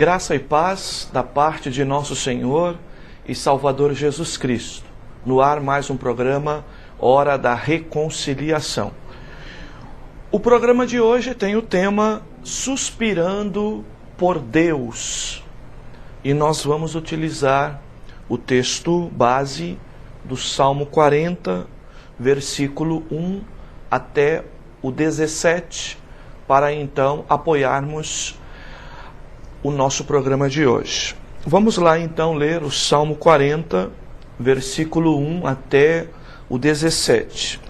Graça e paz da parte de nosso Senhor e Salvador Jesus Cristo. No ar mais um programa, Hora da Reconciliação. O programa de hoje tem o tema Suspirando por Deus. E nós vamos utilizar o texto base do Salmo 40, versículo 1 até o 17, para então apoiarmos o nosso programa de hoje. Vamos lá então ler o Salmo 40, versículo 1 até o 17.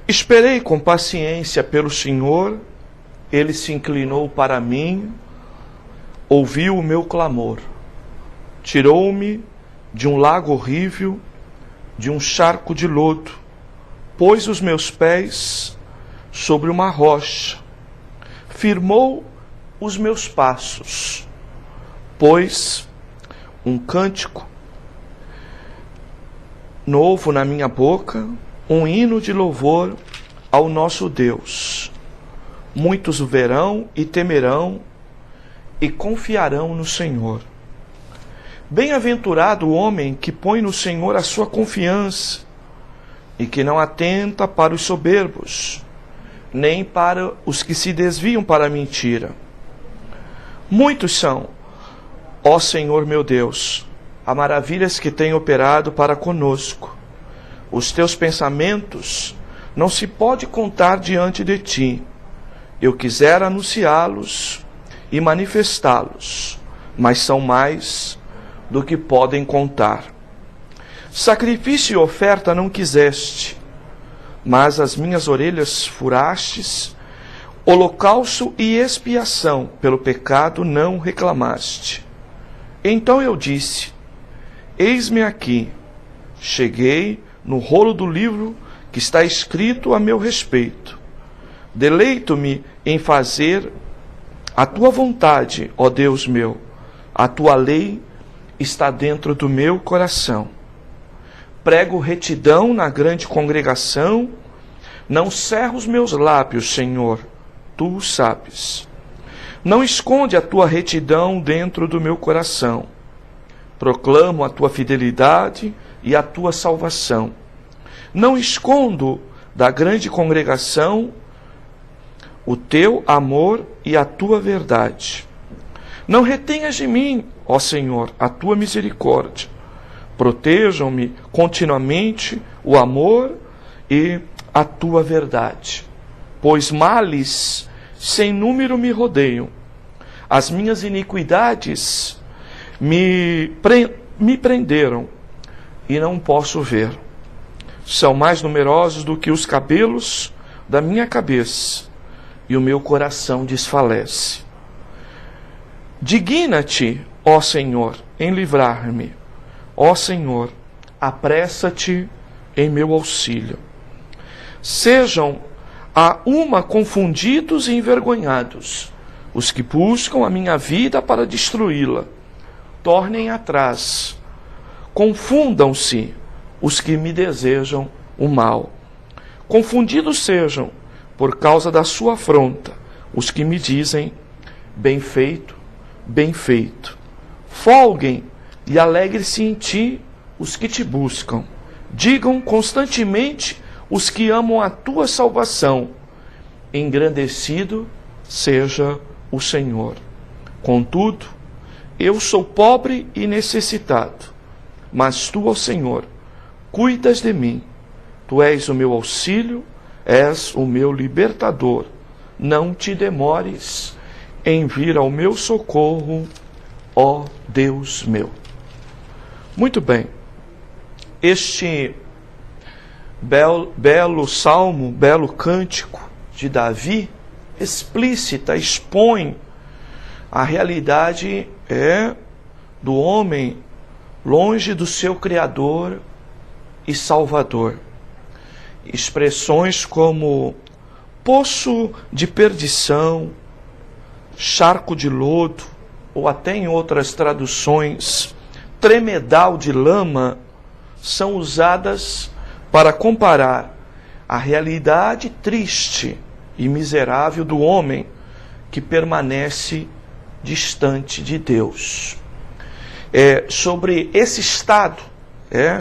Esperei com paciência pelo Senhor, Ele se inclinou para mim, ouviu o meu clamor, tirou-me de um lago horrível, de um charco de lodo, pôs os meus pés sobre uma rocha, firmou os meus passos, pôs um cântico novo na minha boca, um hino de louvor ao nosso Deus. Muitos o verão e temerão e confiarão no Senhor. Bem-aventurado o homem que põe no Senhor a sua confiança e que não atenta para os soberbos, nem para os que se desviam para a mentira. Muitos são, ó Senhor meu Deus, as maravilhas que tem operado para conosco. Os teus pensamentos não se pode contar diante de ti. Eu quisera anunciá-los e manifestá-los, mas são mais do que podem contar. Sacrifício e oferta não quiseste, mas as minhas orelhas furastes. Holocausto e expiação pelo pecado não reclamaste. Então eu disse, eis-me aqui, cheguei no rolo do livro que está escrito a meu respeito. Deleito-me em fazer a tua vontade, ó Deus meu, a tua lei está dentro do meu coração. Prego retidão na grande congregação, não cerro os meus lábios, Senhor, tu o sabes. Não esconde a tua retidão dentro do meu coração. Proclamo a tua fidelidade e a tua salvação. Não escondo da grande congregação o teu amor e a tua verdade. Não retenhas de mim, ó Senhor, a tua misericórdia. Protejam-me continuamente o amor e a tua verdade. Pois males sem número me rodeiam. As minhas iniquidades me prenderam e não posso ver. São mais numerosos do que os cabelos da minha cabeça, e o meu coração desfalece. Digna-te, ó Senhor, em livrar-me. Ó Senhor, apressa-te em meu auxílio. Sejam a uma confundidos e envergonhados os que buscam a minha vida para destruí-la. Tornem atrás. Confundam-se os que me desejam o mal. Confundidos sejam, por causa da sua afronta, os que me dizem, bem feito, bem feito. Folguem e alegre-se em ti os que te buscam. Digam constantemente os que amam a tua salvação. Engrandecido seja o Senhor. Contudo, eu sou pobre e necessitado, mas tu, ó Senhor, cuidas de mim. Tu és o meu auxílio, és o meu libertador. Não te demores em vir ao meu socorro, ó Deus meu. Muito bem. Este belo salmo, belo cântico de Davi, explícita, expõe a realidade do homem longe do seu Criador e Salvador. Expressões como poço de perdição, charco de lodo, ou até em outras traduções, tremedal de lama, são usadas para comparar a realidade triste e miserável do homem que permanece distante de Deus. Sobre esse estado,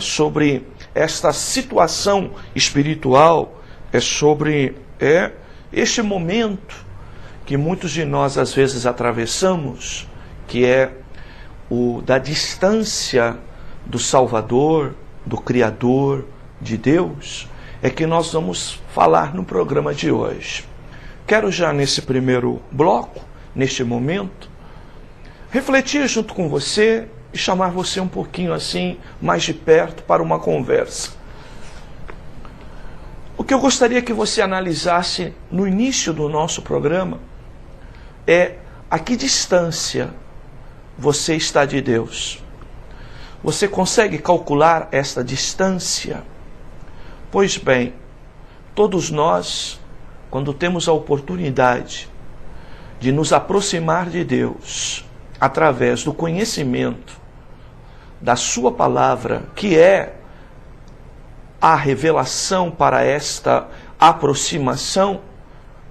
sobre esta situação espiritual, sobre este momento que muitos de nós às vezes atravessamos, que é o da distância do Salvador, do Criador, de Deus, é que nós vamos falar no programa de hoje. Quero já nesse primeiro bloco, neste momento, refletir junto com você e chamar você um pouquinho assim, mais de perto, para uma conversa. O que eu gostaria que você analisasse no início do nosso programa é a que distância você está de Deus. Você consegue calcular esta distância? Pois bem, todos nós, quando temos a oportunidade de nos aproximar de Deus através do conhecimento da sua palavra, que é a revelação para esta aproximação,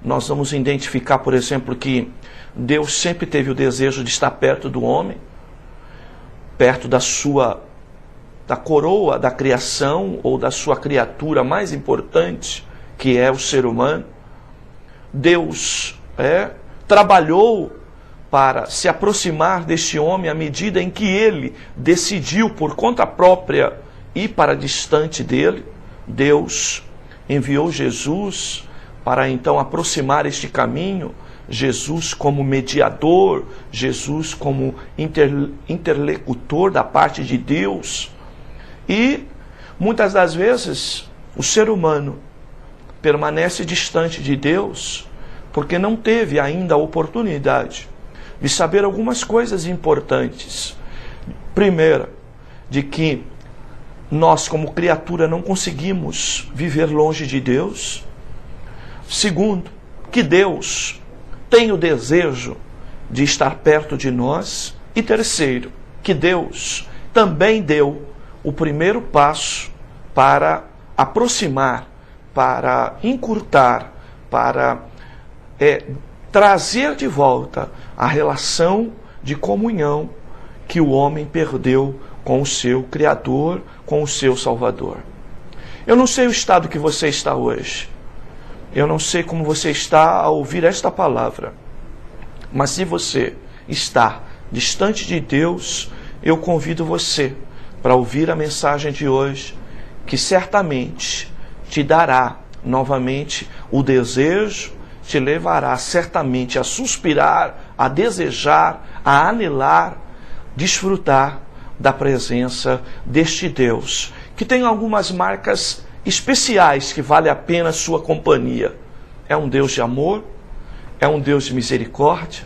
nós vamos identificar, por exemplo, que Deus sempre teve o desejo de estar perto do homem, perto da coroa da criação ou da sua criatura mais importante, que é o ser humano. Deus trabalhou para se aproximar deste homem à medida em que ele decidiu por conta própria ir para distante dele. Deus enviou Jesus para então aproximar este caminho, Jesus como mediador, Jesus como interlocutor da parte de Deus. E muitas das vezes o ser humano permanece distante de Deus porque não teve ainda a oportunidade de saber algumas coisas importantes. Primeira, de que nós como criatura não conseguimos viver longe de Deus. Segundo, que Deus tem o desejo de estar perto de nós. E terceiro, que Deus também deu o primeiro passo para aproximar, para encurtar, para trazer de volta a relação de comunhão que o homem perdeu com o seu Criador, com o seu Salvador. Eu não sei o estado que você está hoje. Eu não sei como você está a ouvir esta palavra. Mas se você está distante de Deus, eu convido você para ouvir a mensagem de hoje, que certamente te dará novamente o desejo, te levará certamente a suspirar, a desejar, a anelar, desfrutar da presença deste Deus, que tem algumas marcas especiais que vale a pena a sua companhia. É um Deus de amor, é um Deus de misericórdia,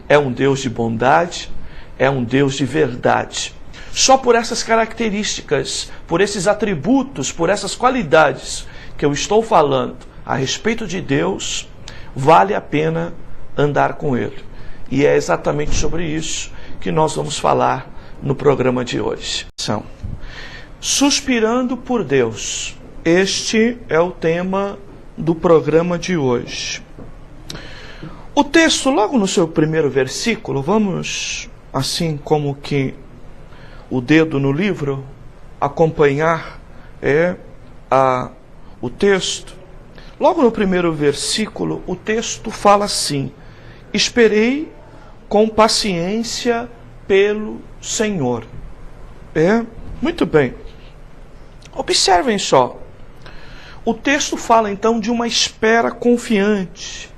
é um Deus de bondade, é um Deus de verdade. Só por essas características, por esses atributos, por essas qualidades que eu estou falando a respeito de Deus, vale a pena andar com Ele. E é exatamente sobre isso que nós vamos falar no programa de hoje. Suspirando por Deus. Este é o tema do programa de hoje. O texto, logo no seu primeiro versículo, vamos, assim como que o dedo no livro, acompanhar o texto. Logo no primeiro versículo, o texto fala assim: esperei com paciência pelo Senhor. Muito bem. Observem só. O texto fala então de uma espera confiante.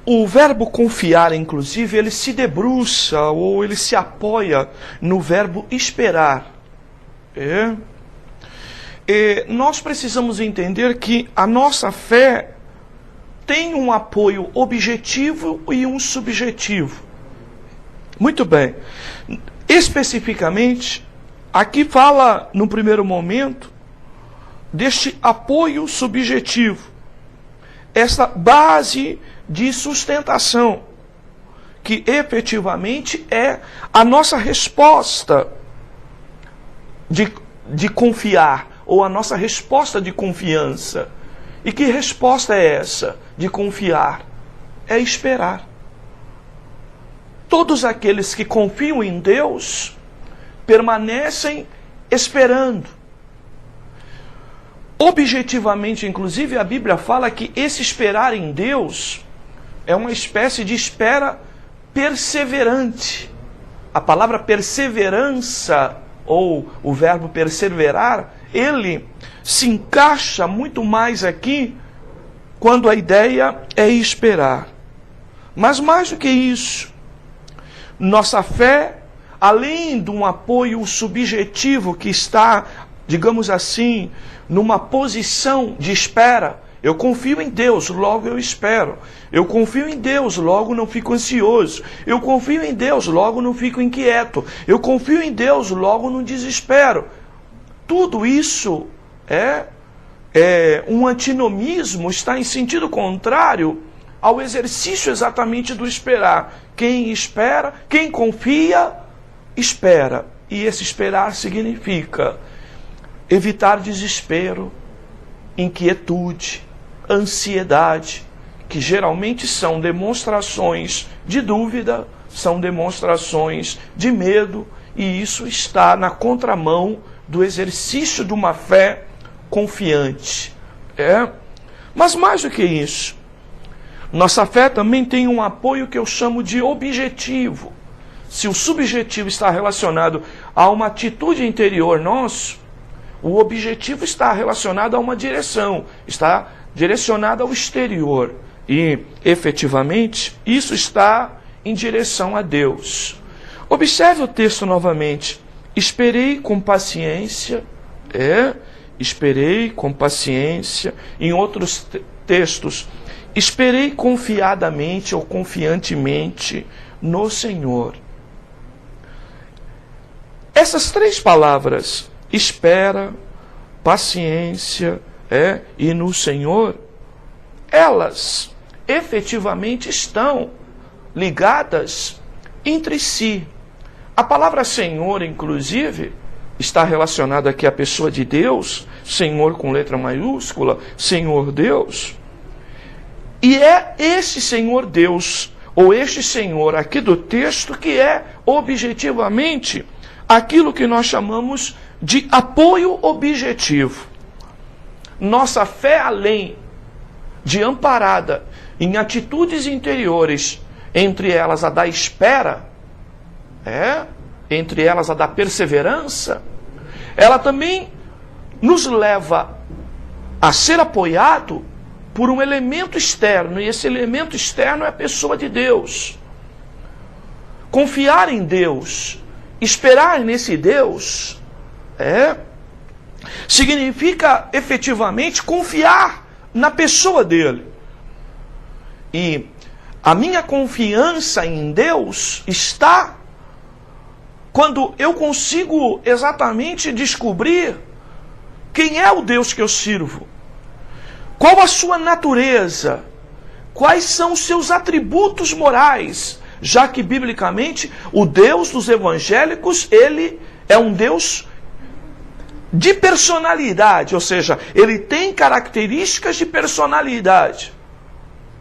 O verbo confiar, inclusive, ele se debruça ou ele se apoia no verbo esperar. E nós precisamos entender que a nossa fé tem um apoio objetivo e um subjetivo. Muito bem. Especificamente, aqui fala, no primeiro momento, deste apoio subjetivo. Essa base de sustentação, que efetivamente é a nossa resposta de confiar, ou a nossa resposta de confiança. E que resposta é essa de confiar? É esperar. todos aqueles que confiam em Deus permanecem esperando. Objetivamente, inclusive, a Bíblia fala que esse esperar em Deus é uma espécie de espera perseverante. A palavra perseverança, ou o verbo perseverar, ele se encaixa muito mais aqui quando a ideia é esperar. Mas mais do que isso, nossa fé, além de um apoio subjetivo que está, digamos assim, numa posição de espera. Eu confio em Deus, logo eu espero. Eu confio em Deus, logo não fico ansioso. Eu confio em Deus, logo não fico inquieto. Eu confio em Deus, logo não desespero. Tudo isso é um antinomismo, está em sentido contrário ao exercício exatamente do esperar. Quem espera, quem confia, espera. E esse esperar significa evitar desespero, inquietude, ansiedade, que geralmente são demonstrações de dúvida, são demonstrações de medo, e isso está na contramão do exercício de uma fé confiante. Mas mais do que isso, nossa fé também tem um apoio que eu chamo de objetivo. Se o subjetivo está relacionado a uma atitude interior nossa, o objetivo está relacionado a uma direção, está direcionado ao exterior. E, efetivamente, isso está em direção a Deus. Observe o texto novamente. Esperei com paciência, esperei com paciência. Em outros textos, esperei confiadamente ou confiantemente no Senhor. Essas três palavras, espera, paciência e no Senhor, elas efetivamente estão ligadas entre si. A palavra Senhor, inclusive, está relacionada aqui à pessoa de Deus, Senhor com letra maiúscula, Senhor Deus. E é esse Senhor Deus, ou este Senhor aqui do texto, que é objetivamente aquilo que nós chamamos de apoio objetivo. Nossa fé, além de amparada em atitudes interiores, entre elas a da espera, entre elas a da perseverança, ela também nos leva a ser apoiado por um elemento externo, e esse elemento externo é a pessoa de Deus. Confiar em Deus, esperar nesse Deus, significa efetivamente confiar na pessoa dele. E a minha confiança em Deus está quando eu consigo exatamente descobrir quem é o Deus que eu sirvo, qual a sua natureza, quais são os seus atributos morais, já que biblicamente o Deus dos evangélicos, ele é um Deus de personalidade, ou seja, ele tem características de personalidade.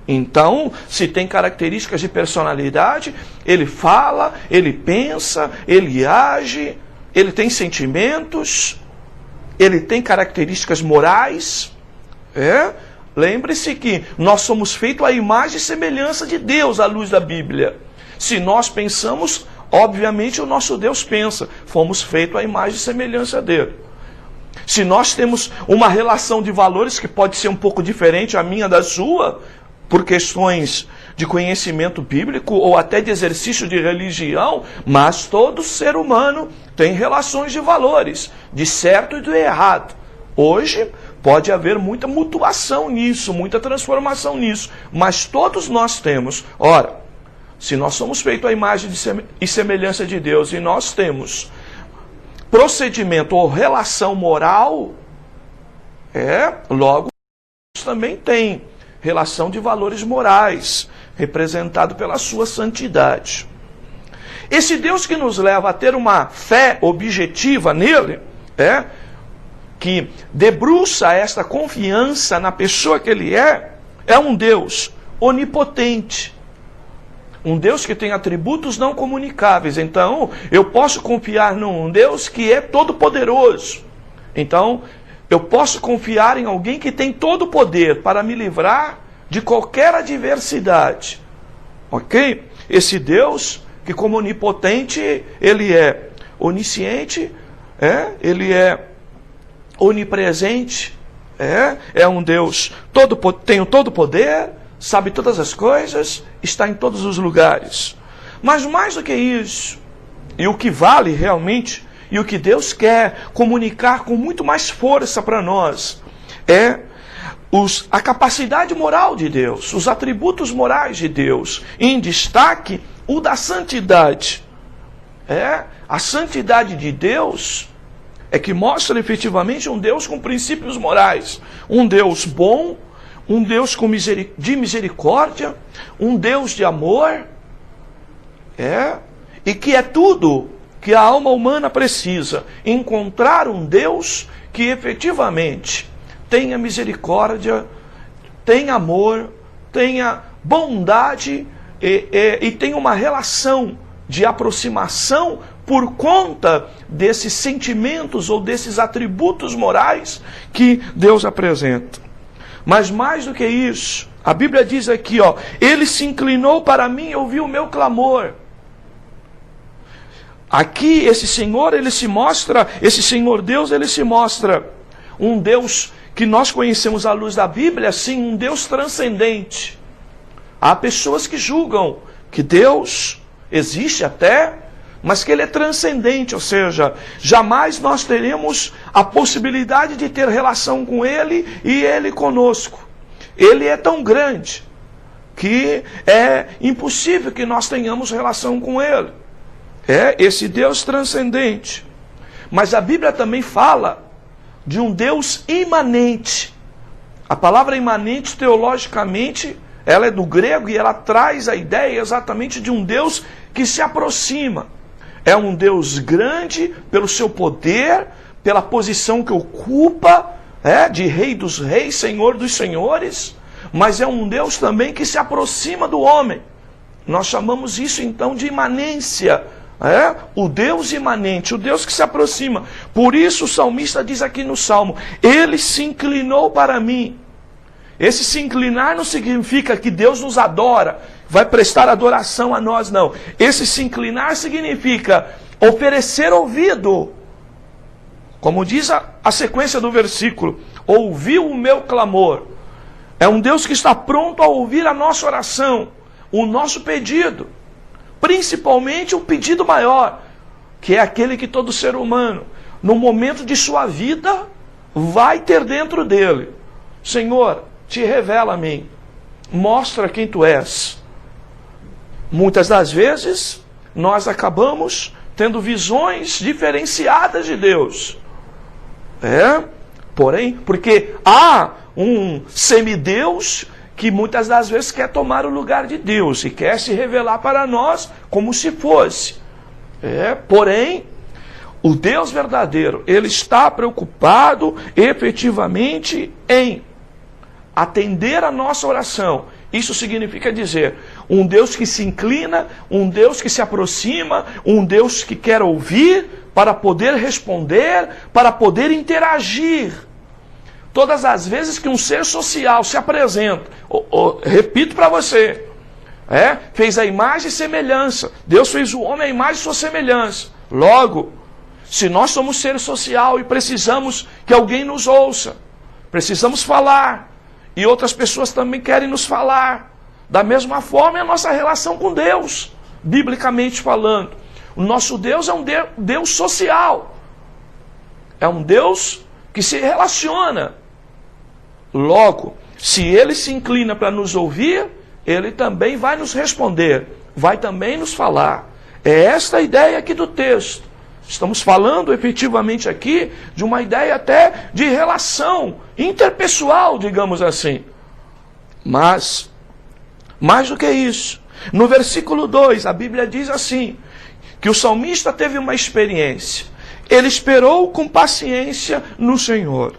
Então, se tem características de personalidade, ele fala, ele pensa, ele age, ele tem sentimentos, ele tem características morais. Lembre-se que nós somos feitos à imagem e semelhança de Deus à luz da Bíblia. Se nós pensamos, obviamente o nosso Deus pensa. Fomos feitos à imagem e semelhança dele. Se nós temos uma relação de valores que pode ser um pouco diferente a minha da sua, por questões de conhecimento bíblico ou até de exercício de religião, mas todo ser humano tem relações de valores, de certo e do errado. Hoje pode haver muita mutuação nisso, muita transformação nisso, mas todos nós temos. Ora, se nós somos feitos à imagem e semelhança de Deus e nós temos procedimento ou relação moral, logo também tem relação de valores morais, representado pela sua santidade. Esse Deus que nos leva a ter uma fé objetiva nele, que debruça esta confiança na pessoa que ele é um Deus onipotente, Um Deus que tem atributos não comunicáveis. Então, eu posso confiar num Deus que é todo-poderoso. Então, eu posso confiar em alguém que tem todo o poder para me livrar de qualquer adversidade. Ok? Esse Deus, que como onipotente, ele é onisciente, ele é onipresente, é um Deus tem todo o poder, sabe todas as coisas, está em todos os lugares. Mas mais do que isso, e o que vale realmente, e o que Deus quer comunicar com muito mais força para nós, é a capacidade moral de Deus, os atributos morais de Deus, em destaque o da santidade. A santidade de Deus é que mostra efetivamente um Deus com princípios morais, um Deus bom, um Deus de misericórdia, um Deus de amor, e que é tudo que a alma humana precisa, encontrar um Deus que efetivamente tenha misericórdia, tenha amor, tenha bondade e tenha uma relação de aproximação por conta desses sentimentos ou desses atributos morais que Deus apresenta. Mas mais do que isso, a Bíblia diz aqui, ele se inclinou para mim e ouviu o meu clamor. Aqui esse Senhor, esse Senhor Deus, ele se mostra um Deus que nós conhecemos à luz da Bíblia, sim, um Deus transcendente. Há pessoas que julgam que Deus existe até, mas que ele é transcendente, ou seja, jamais nós teremos a possibilidade de ter relação com ele e ele conosco. Ele é tão grande que é impossível que nós tenhamos relação com ele. Esse Deus transcendente. Mas a Bíblia também fala de um Deus imanente. A palavra imanente, teologicamente, ela é do grego e ela traz a ideia exatamente de um Deus que se aproxima. É um Deus grande pelo seu poder, pela posição que ocupa, de Rei dos Reis, Senhor dos Senhores, mas é um Deus também que se aproxima do homem. Nós chamamos isso então de imanência. O Deus imanente, o Deus que se aproxima. Por isso o salmista diz aqui no Salmo, ele se inclinou para mim. Esse se inclinar não significa que Deus nos adora, vai prestar adoração a nós, não. Esse se inclinar significa oferecer ouvido. Como diz a sequência do versículo, ouviu o meu clamor. É um Deus que está pronto a ouvir a nossa oração, o nosso pedido. Principalmente o pedido maior, que é aquele que todo ser humano, no momento de sua vida, vai ter dentro dele. Senhor, te revela a mim, mostra quem tu és. Muitas das vezes, nós acabamos tendo visões diferenciadas de Deus. Porém, porque há um semideus que muitas das vezes quer tomar o lugar de Deus e quer se revelar para nós como se fosse. Porém, o Deus verdadeiro, ele está preocupado efetivamente em atender a nossa oração. Isso significa dizer, um Deus que se inclina, um Deus que se aproxima, um Deus que quer ouvir para poder responder, para poder interagir. Todas as vezes que um ser social se apresenta, repito para você, fez a imagem e semelhança. Deus fez o homem a imagem e sua semelhança. Logo, se nós somos ser social e precisamos que alguém nos ouça, precisamos falar, e outras pessoas também querem nos falar, da mesma forma é a nossa relação com Deus, biblicamente falando. O nosso Deus é um Deus social, é um Deus que se relaciona. Logo, se ele se inclina para nos ouvir, ele também vai nos responder, vai também nos falar. É esta a ideia aqui do texto. Estamos falando efetivamente aqui de uma ideia até de relação interpessoal, digamos assim. Mas, mais do que isso, no versículo 2, a Bíblia diz assim, que o salmista teve uma experiência. Ele esperou com paciência no Senhor.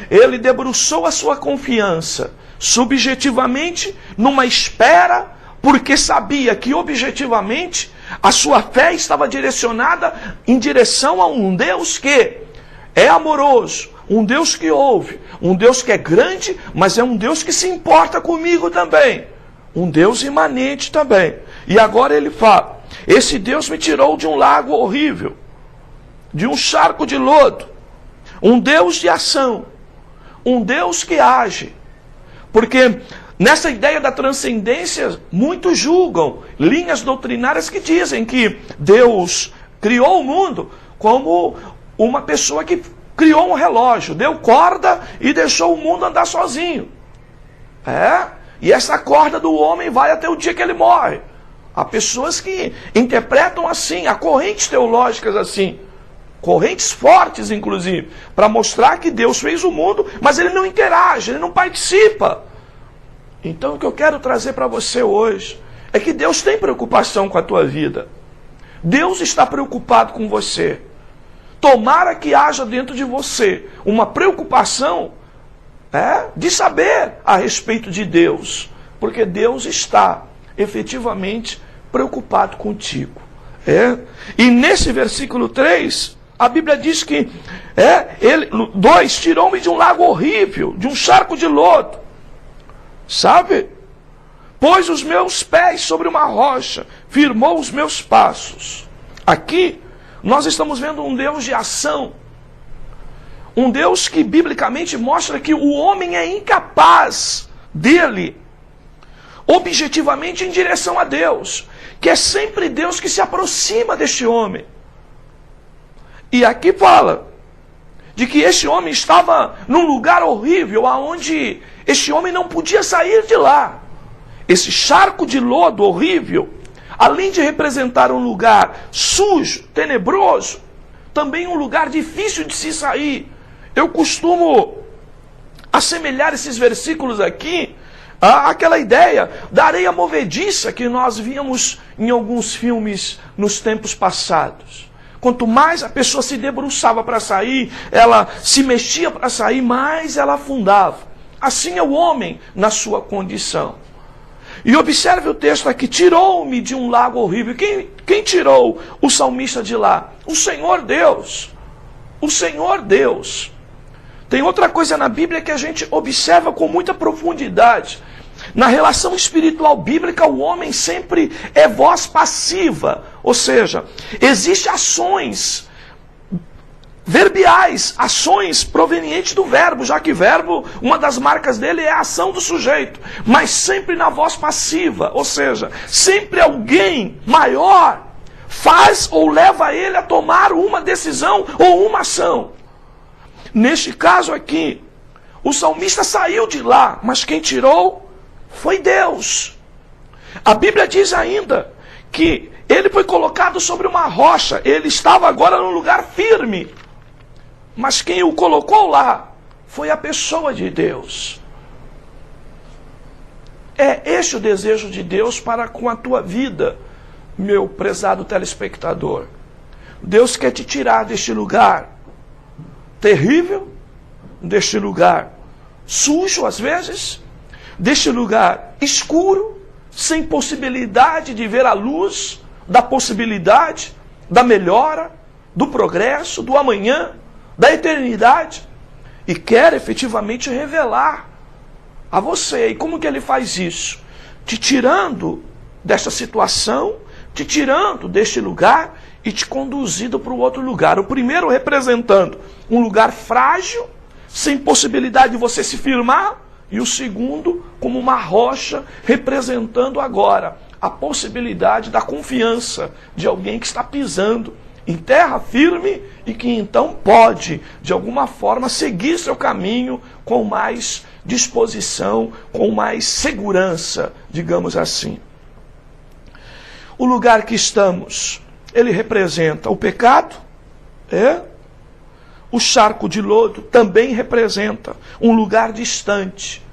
Ele debruçou a sua confiança subjetivamente numa espera porque sabia que objetivamente a sua fé estava direcionada em direção a um Deus que é amoroso, um Deus que ouve, um Deus que é grande, mas é um Deus que se importa comigo também, um Deus imanente também. E agora ele fala, esse Deus me tirou de um lago horrível, de um charco de lodo, um Deus de ação, um Deus que age, porque nessa ideia da transcendência, muitos julgam linhas doutrinárias que dizem que Deus criou o mundo como uma pessoa que criou um relógio, deu corda e deixou o mundo andar sozinho. E essa corda do homem vai até o dia que ele morre. Há pessoas que interpretam assim, há correntes teológicas assim, correntes fortes inclusive, para mostrar que Deus fez o mundo, mas ele não interage, ele não participa. Então o que eu quero trazer para você hoje é que Deus tem preocupação com a tua vida. Deus está preocupado com você. Tomara que haja dentro de você uma preocupação de saber a respeito de Deus, porque Deus está efetivamente preocupado contigo. E nesse versículo 3, a Bíblia diz que 2, tirou-me de um lago horrível, de um charco de lodo. Sabe? Pôs os meus pés sobre uma rocha, firmou os meus passos. Aqui, nós estamos vendo um Deus de ação. Um Deus que, biblicamente, mostra que o homem é incapaz dele, objetivamente, em direção a Deus. Que é sempre Deus que se aproxima deste homem. E aqui fala de que este homem estava num lugar horrível, aonde este homem não podia sair de lá. Esse charco de lodo horrível, além de representar um lugar sujo, tenebroso, também um lugar difícil de se sair. Eu costumo assemelhar esses versículos aqui àquela ideia da areia movediça que nós víamos em alguns filmes nos tempos passados. Quanto mais a pessoa se debruçava para sair, ela se mexia para sair, mais ela afundava. Assim é o homem na sua condição. E observe o texto aqui, tirou-me de um lago horrível. Quem tirou o salmista de lá? O Senhor Deus. O Senhor Deus. Tem outra coisa na Bíblia que a gente observa com muita profundidade. Na relação espiritual bíblica, o homem sempre é voz passiva. Ou seja, existem ações verbiais, ações provenientes do verbo, já que verbo, uma das marcas dele é a ação do sujeito, mas sempre na voz passiva, ou seja, sempre alguém maior faz ou leva ele a tomar uma decisão ou uma ação. Neste caso aqui, o salmista saiu de lá, mas quem tirou foi Deus. A Bíblia diz ainda que ele foi colocado sobre uma rocha, ele estava agora num lugar firme. Mas quem o colocou lá foi a pessoa de Deus. É este o desejo de Deus para com a tua vida, meu prezado telespectador. Deus quer te tirar deste lugar terrível, deste lugar sujo às vezes, deste lugar escuro, sem possibilidade de ver a luz da possibilidade, da melhora, do progresso, do amanhã, da eternidade, e quer efetivamente revelar a você. E como que ele faz isso? Te tirando desta situação, te tirando deste lugar e te conduzindo para o outro lugar. O primeiro representando um lugar frágil, sem possibilidade de você se firmar, e o segundo como uma rocha, representando agora a possibilidade da confiança de alguém que está pisando em terra firme e que então pode, de alguma forma, seguir seu caminho com mais disposição, com mais segurança, digamos assim. O lugar que estamos, ele representa o pecado, o charco de lodo também representa um lugar distante,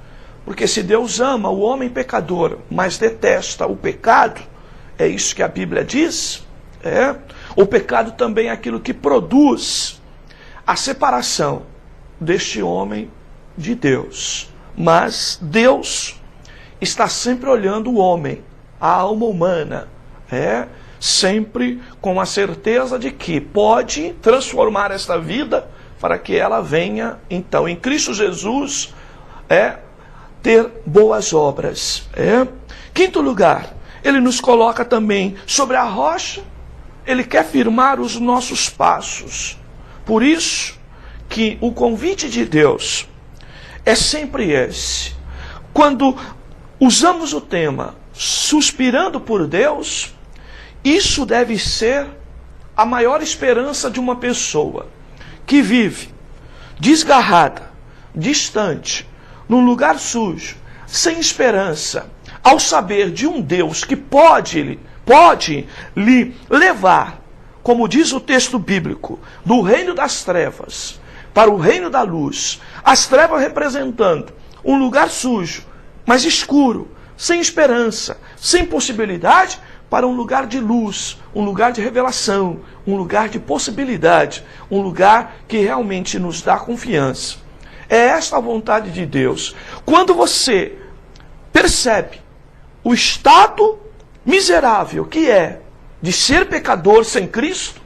porque se Deus ama o homem pecador, mas detesta o pecado, é isso que a Bíblia diz, o pecado também é aquilo que produz a separação deste homem de Deus. Mas Deus está sempre olhando o homem a alma humana, sempre com a certeza de que pode transformar esta vida para que ela venha, então, em Cristo Jesus, ter boas obras. Quinto lugar, ele nos coloca também sobre a rocha, ele quer firmar os nossos passos. Por isso que o convite de Deus é sempre esse. Quando usamos o tema suspirando por Deus, isso deve ser a maior esperança de uma pessoa que vive desgarrada, distante, num lugar sujo, sem esperança, ao saber de um Deus que pode lhe levar, como diz o texto bíblico, do reino das trevas para o reino da luz. As trevas representando um lugar sujo, mas escuro, sem esperança, sem possibilidade, para um lugar de luz, um lugar de revelação, um lugar de possibilidade, um lugar que realmente nos dá confiança. É esta a vontade de Deus. Quando você percebe o estado miserável que é de ser pecador sem Cristo,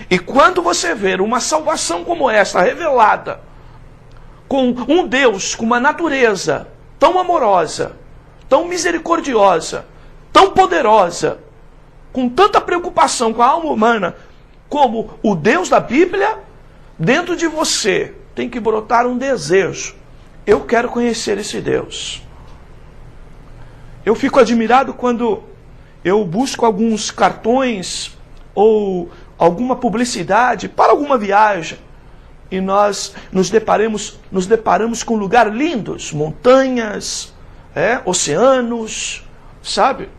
e quando você vê uma salvação como esta revelada, com um Deus com uma natureza tão amorosa, tão misericordiosa, tão poderosa, com tanta preocupação com a alma humana, como o Deus da Bíblia, dentro de você tem que brotar um desejo. Eu quero conhecer esse Deus. Eu fico admirado quando eu busco alguns cartões ou alguma publicidade para alguma viagem e nós nos deparamos com lugares lindos, montanhas, oceanos, sabe?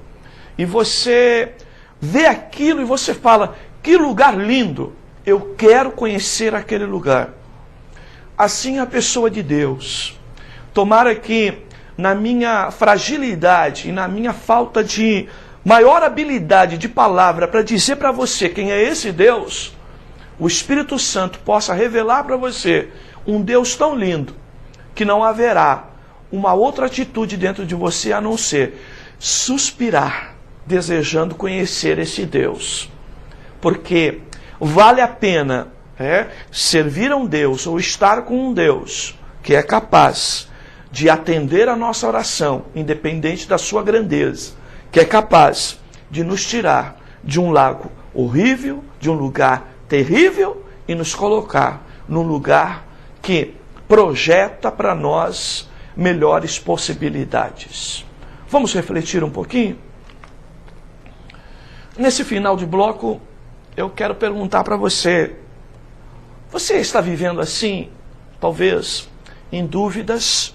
E você vê aquilo e você fala, que lugar lindo, eu quero conhecer aquele lugar. Assim a pessoa de Deus. Tomara que na minha fragilidade e na minha falta de maior habilidade de palavra para dizer para você quem é esse Deus, o Espírito Santo possa revelar para você um Deus tão lindo que não haverá uma outra atitude dentro de você a não ser suspirar, desejando conhecer esse Deus. Porque vale a pena servir a um Deus ou estar com um Deus que é capaz de atender a nossa oração, independente da sua grandeza, que é capaz de nos tirar de um lago horrível, de um lugar terrível e nos colocar num lugar que projeta para nós melhores possibilidades. Vamos refletir um pouquinho? Nesse final de bloco, eu quero perguntar para você, você está vivendo assim, talvez, em dúvidas,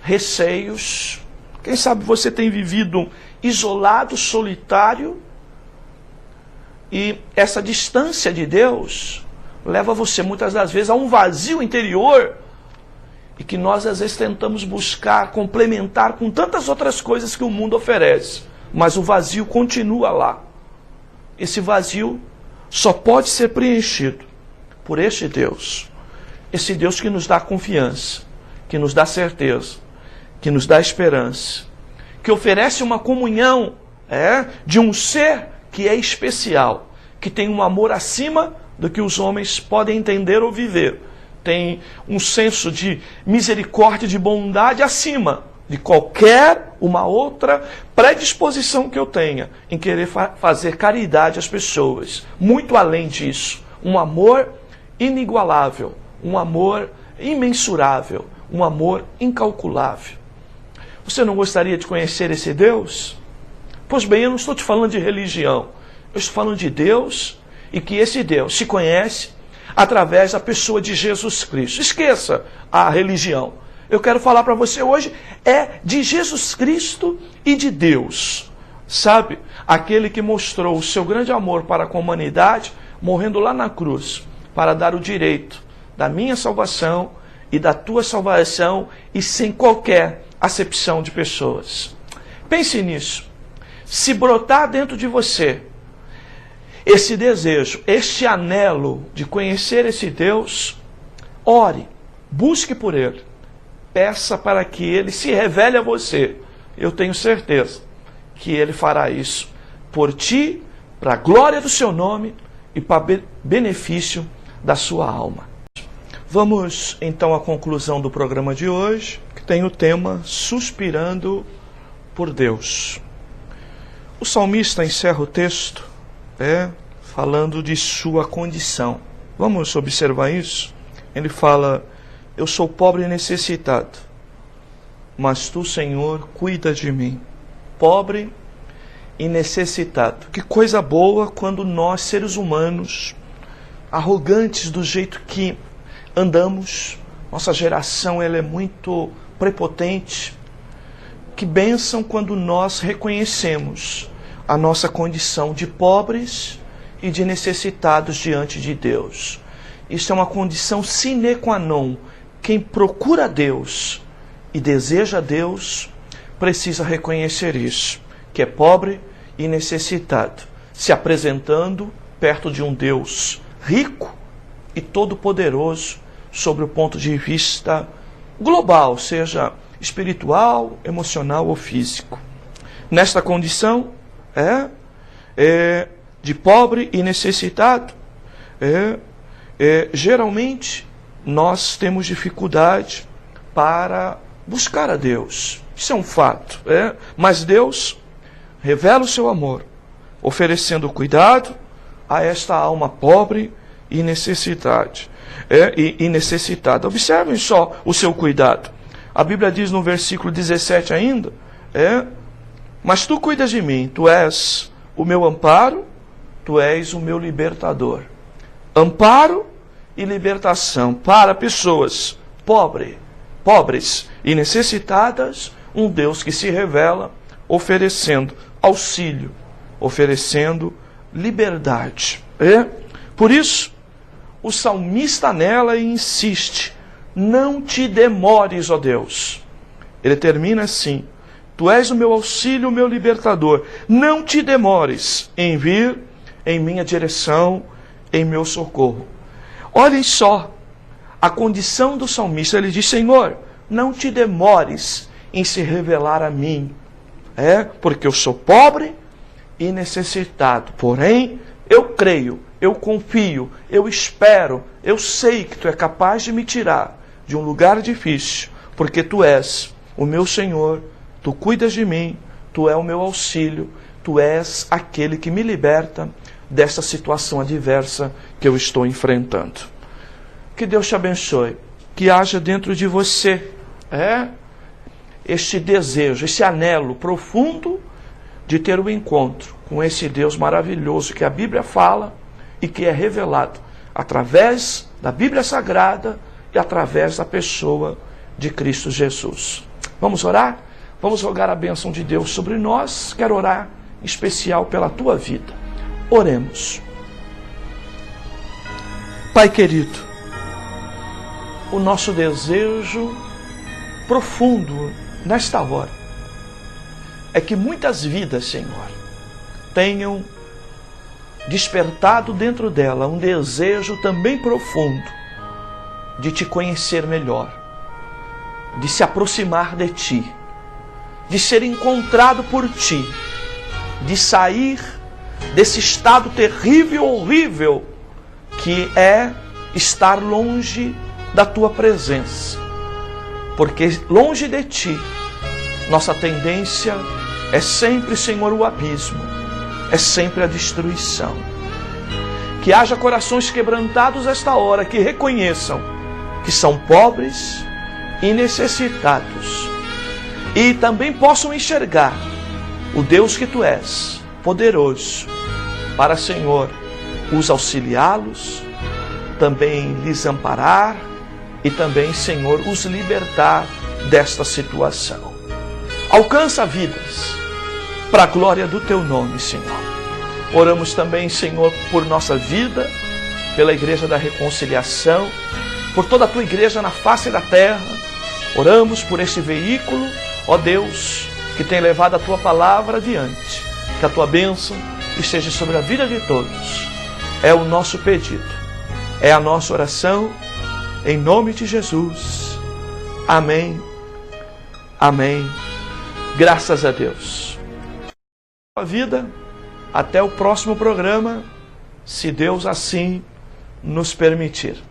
receios? Quem sabe você tem vivido isolado, solitário, e essa distância de Deus leva você muitas das vezes a um vazio interior, e que nós às vezes tentamos buscar, complementar com tantas outras coisas que o mundo oferece, mas o vazio continua lá. Esse vazio só pode ser preenchido por este Deus. Esse Deus que nos dá confiança, que nos dá certeza, que nos dá esperança, que oferece uma comunhão de um ser que é especial, que tem um amor acima do que os homens podem entender ou viver. Tem um senso de misericórdia e de bondade acima de qualquer uma outra predisposição que eu tenha em querer fazer caridade às pessoas. Muito além disso, um amor inigualável, um amor imensurável, um amor incalculável. Você não gostaria de conhecer esse Deus? Pois bem, eu não estou te falando de religião, eu estou falando de Deus, e que esse Deus se conhece através da pessoa de Jesus Cristo. Esqueça a religião. Eu quero falar para você hoje de Jesus Cristo e de Deus. Sabe? Aquele que mostrou o seu grande amor para com a humanidade, morrendo lá na cruz, para dar o direito da minha salvação e da tua salvação, e sem qualquer acepção de pessoas. Pense nisso. Se brotar dentro de você esse desejo, este anelo de conhecer esse Deus, ore, busque por Ele, peça para que Ele se revele a você. Eu tenho certeza que Ele fará isso por ti, para a glória do seu nome e para benefício da sua alma. Vamos então à conclusão do programa de hoje, que tem o tema Suspirando por Deus. O salmista encerra o texto falando de sua condição. Vamos observar isso? Ele fala: eu sou pobre e necessitado, mas tu, Senhor, cuida de mim. Pobre e necessitado. Que coisa boa quando nós, seres humanos, arrogantes do jeito que andamos, nossa geração ela é muito prepotente. Que bênção quando nós reconhecemos a nossa condição de pobres e de necessitados diante de Deus. Isso é uma condição sine qua non. Quem procura Deus e deseja Deus precisa reconhecer isso, que é pobre e necessitado, se apresentando perto de um Deus rico e todo-poderoso sobre o ponto de vista global, seja espiritual, emocional ou físico. Nesta condição de pobre e necessitado, geralmente nós temos dificuldade para buscar a Deus. Isso é um fato. Mas Deus revela o seu amor, oferecendo cuidado a esta alma pobre e necessitada. Observem só o seu cuidado. A Bíblia diz no versículo 17 ainda, mas tu cuidas de mim, tu és o meu amparo, tu és o meu libertador. Amparo e libertação para pessoas pobres e necessitadas, um Deus que se revela oferecendo auxílio, oferecendo liberdade. Por isso, o salmista nela insiste: não te demores, ó Deus. Ele termina assim: tu és o meu auxílio, o meu libertador. Não te demores em vir em minha direção, em meu socorro. Olhem só a condição do salmista. Ele diz: Senhor, não te demores em se revelar a mim. Porque eu sou pobre e necessitado. Porém, eu creio, eu confio, eu espero, eu sei que tu é capaz de me tirar de um lugar difícil, porque tu és o meu Senhor, tu cuidas de mim, tu és o meu auxílio, tu és aquele que me liberta dessa situação adversa que eu estou enfrentando. Que Deus te abençoe, que haja dentro de você este desejo, esse anelo profundo de ter o encontro com esse Deus maravilhoso que a Bíblia fala e que é revelado através da Bíblia Sagrada e através da pessoa de Cristo Jesus. Vamos orar? Vamos rogar a bênção de Deus sobre nós. Quero orar em especial pela tua vida. Oremos. Pai querido, o nosso desejo profundo nesta hora é que muitas vidas, Senhor, tenham despertado dentro dela um desejo também profundo de te conhecer melhor, de se aproximar de ti, de ser encontrado por ti, de sair desse estado terrível, horrível, que é estar longe da tua presença. Porque longe de ti, nossa tendência é sempre, Senhor, o abismo, é sempre a destruição. Que haja corações quebrantados esta hora, que reconheçam que são pobres e necessitados, e também possam enxergar o Deus que tu és, poderoso, para, Senhor, os auxiliá-los, também lhes amparar e também, Senhor, os libertar desta situação. Alcança vidas para a glória do teu nome, Senhor. Oramos também, Senhor, por nossa vida, pela Igreja da Reconciliação, por toda a tua igreja na face da terra. Oramos por este veículo, ó Deus, que tem levado a tua palavra adiante. Que a tua bênção esteja sobre a vida de todos. É o nosso pedido, é a nossa oração, em nome de Jesus. Amém. Amém. Graças a Deus. a vida. Até o próximo programa, se Deus assim nos permitir.